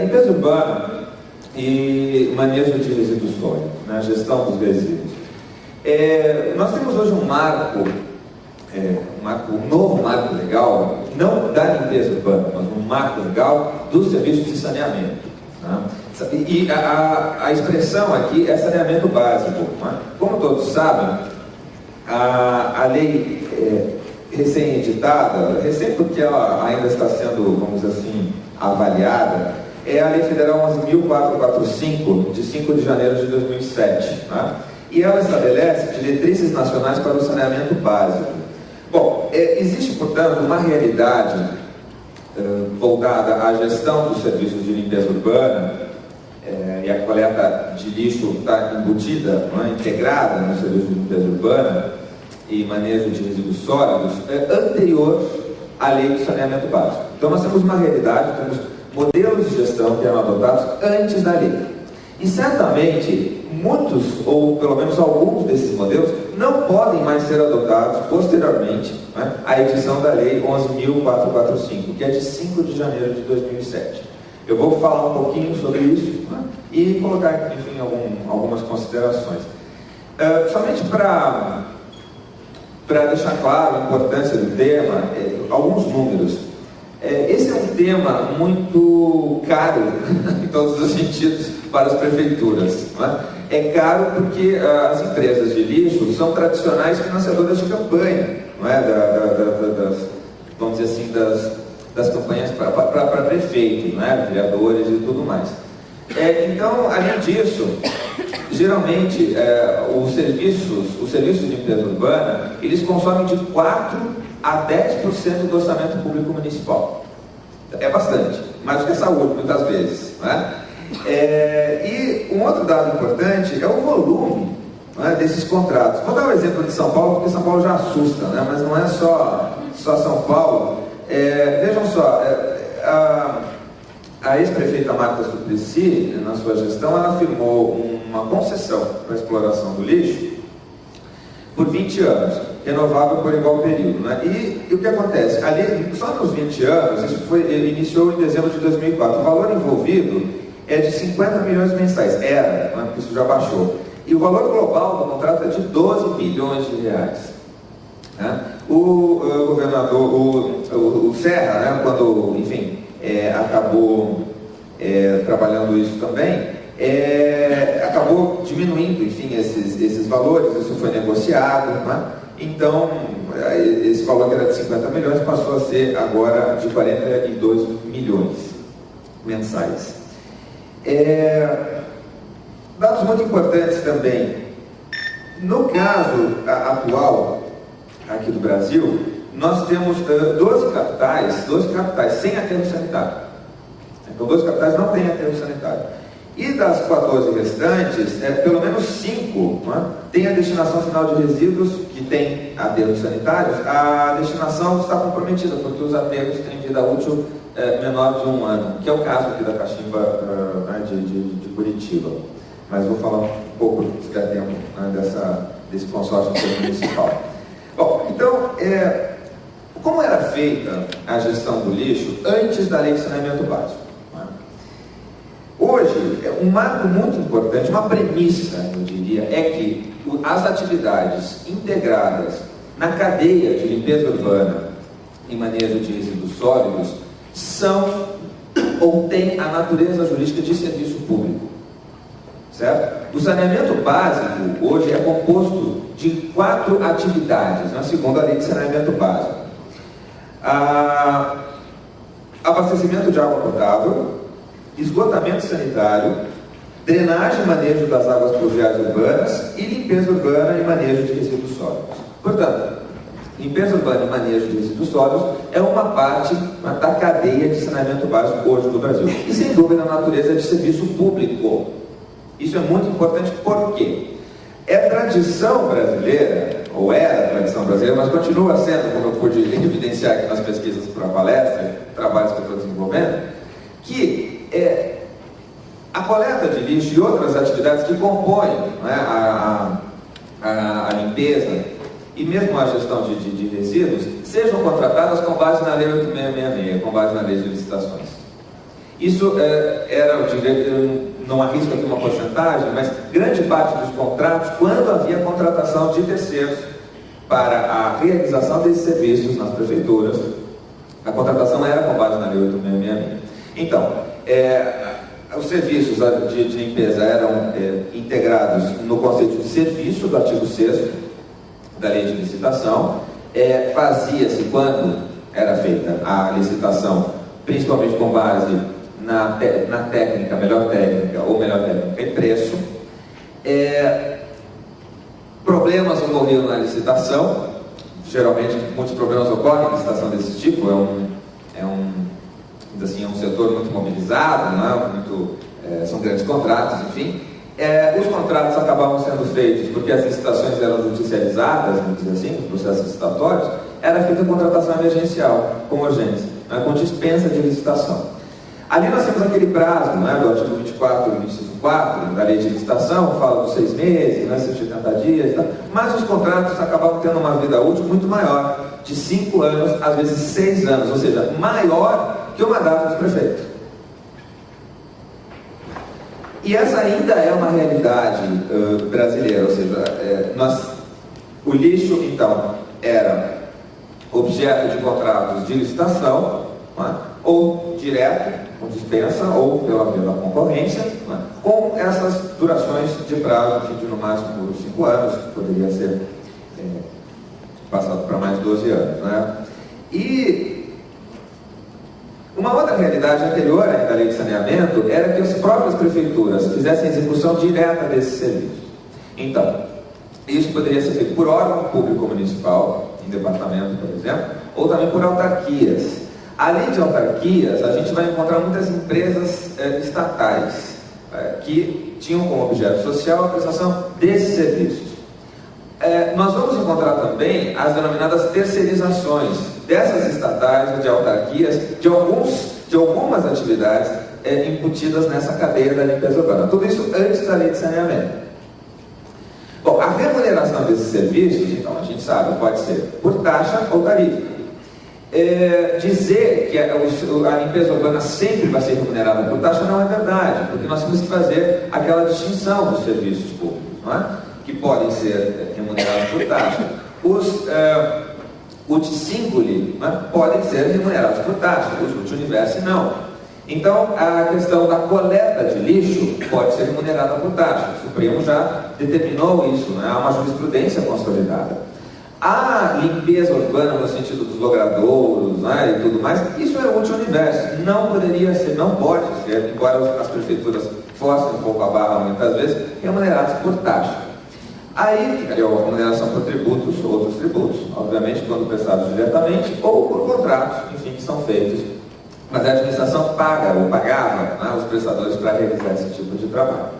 Limpeza urbana e manejo de resíduos sólidos, né? Gestão dos resíduos. Nós temos hoje um novo marco legal, não da limpeza urbana, mas um marco legal dos serviços de saneamento, né? E a expressão aqui é saneamento básico, né? Como todos sabem, a lei recém-editada, porque ela ainda está sendo, vamos dizer assim, avaliada, é a Lei Federal 11.445, de 5 de janeiro de 2007, né? E ela estabelece diretrizes nacionais para o saneamento básico. Bom, existe, portanto, uma realidade voltada à gestão dos serviços de limpeza urbana, e a coleta de lixo está embutida, né, integrada no serviço de limpeza urbana e manejo de resíduos sólidos, anterior à lei do saneamento básico. Então nós temos uma realidade, temos modelos de gestão que eram adotados antes da lei. E certamente muitos, ou pelo menos alguns desses modelos, não podem mais ser adotados posteriormente, né, à edição da lei 11.445, que é de 5 de janeiro de 2007. Eu vou falar um pouquinho sobre isso, né, e colocar, enfim, algumas considerações. Somente para deixar claro a importância do tema, alguns números. Esse é um tema muito caro, em todos os sentidos, para as prefeituras, né? É caro porque as empresas de lixo são tradicionais financiadoras de campanha, não é? Vamos dizer assim, das campanhas para prefeito, né? Vereadores e tudo mais. Então, além disso, geralmente os serviços de limpeza urbana, eles consomem de 4 a 10% do orçamento público municipal. É bastante, mais do que a saúde, muitas vezes, né? E um outro dado importante é o volume, né, desses contratos. Vou dar um exemplo de São Paulo, porque São Paulo já assusta, né? Mas não é só São Paulo. Vejam só, a ex-prefeita Marta Suplicy, na sua gestão, ela firmou uma concessão para a exploração do lixo por 20 anos, renovável por igual período, né? E o que acontece? Ali, só nos 20 anos, isso iniciou em dezembro de 2004, o valor envolvido é de 50 milhões mensais, né? Isso já baixou. E o valor global do contrato é de 12 bilhões de reais. Né? O governador, o Serra, né, quando, enfim, acabou trabalhando isso também, acabou diminuindo, enfim, esses valores, isso foi negociado, né? Então, esse valor que era de 50 milhões passou a ser agora de 42 milhões mensais. Dados muito importantes também. No caso atual, aqui do Brasil, nós temos 12 capitais sem aterro sanitário. Então, 12 capitais não têm aterro sanitário. E das 14 restantes, pelo menos 5, né, têm a destinação final de resíduos, que tem aterros sanitários. A destinação está comprometida, porque os aterros têm vida útil menor de 1 ano, que é o caso aqui da Caximba, né, de Curitiba. Mas vou falar um pouco, se der tempo, né, desse consórcio municipal. Bom, então, como era feita a gestão do lixo antes da lei de saneamento básico? Hoje, um marco muito importante, uma premissa, eu diria, é que as atividades integradas na cadeia de limpeza urbana e manejo de resíduos sólidos são ou têm a natureza jurídica de serviço público, certo? O saneamento básico hoje é composto de 4 atividades, na segunda lei de saneamento básico: abastecimento de água potável, esgotamento sanitário, drenagem e manejo das águas pluviais urbanas e limpeza urbana e manejo de resíduos sólidos. Portanto, limpeza urbana e manejo de resíduos sólidos é uma parte da cadeia de saneamento básico hoje no Brasil. E sem dúvida a natureza de serviço público. Isso é muito importante porque é tradição brasileira, ou era tradição brasileira, mas continua sendo, como eu pude evidenciar aqui nas pesquisas para a palestra, trabalhos que eu estou desenvolvendo, que a coleta de lixo e outras atividades que compõem, né, a limpeza e mesmo a gestão de resíduos sejam contratadas com base na lei 8666, com base na lei de licitações. Isso era, eu não arrisco aqui uma porcentagem, mas grande parte dos contratos, quando havia contratação de terceiros para a realização desses serviços nas prefeituras, a contratação era com base na Lei 8.666. Então, os serviços de limpeza eram integrados no conceito de serviço do artigo 6º da Lei de Licitação. Fazia-se, quando era feita a licitação, principalmente com base na técnica, melhor técnica ou melhor técnica e preço. Problemas ocorriam na licitação, geralmente muitos problemas ocorrem em licitação desse tipo, é um setor muito mobilizado, são grandes contratos, enfim. Os contratos acabavam sendo feitos porque as licitações eram judicializadas, vamos dizer assim, os processos licitatórios, era feita a contratação emergencial, com urgência, com dispensa de licitação. Ali nós temos aquele prazo, do artigo 24 e inciso 4 da Lei de Licitação, fala dos 6 meses, 180 dias, mas os contratos acabavam tendo uma vida útil muito maior, de 5 anos, às vezes 6 anos, ou seja, maior que o mandato dos prefeitos. E essa ainda é uma realidade brasileira, ou seja, o lixo, então, era objeto de contratos de licitação, ou direto, com dispensa, ou pela via da concorrência, com essas durações de prazo, de no máximo 5 anos, que poderia ser passado para mais 12 anos. E uma outra realidade anterior à Lei de Saneamento era que as próprias prefeituras fizessem execução direta desses serviços. Então, isso poderia ser feito por órgão público municipal, em departamento, por exemplo, ou também por autarquias. Além de autarquias, a gente vai encontrar muitas empresas estatais que tinham como objeto social a prestação desses serviços. Nós vamos encontrar também as denominadas terceirizações dessas estatais ou de autarquias de algumas atividades embutidas nessa cadeia da limpeza urbana. Tudo isso antes da Lei de Saneamento. Bom, a remuneração desses serviços, então, a gente sabe, pode ser por taxa ou tarifa. Dizer que a limpeza urbana sempre vai ser remunerada por taxa não é verdade, porque nós temos que fazer aquela distinção dos serviços públicos, que podem ser remunerados por taxa. Os uti-singuli podem ser remunerados por taxa, os uti-universi não. Então, a questão da coleta de lixo pode ser remunerada por taxa. O Supremo já determinou isso, há uma jurisprudência consolidada. A limpeza urbana, no sentido dos logradouros e tudo mais, isso é uti-universi. Não poderia ser, não pode ser, embora as prefeituras forcem um pouco a barra muitas vezes, remuneradas por taxa. Aí ficaria a remuneração por tributos, outros tributos, obviamente, quando prestados diretamente, ou por contratos, enfim, que são feitos. Mas a administração paga ou pagava os prestadores para realizar esse tipo de trabalho.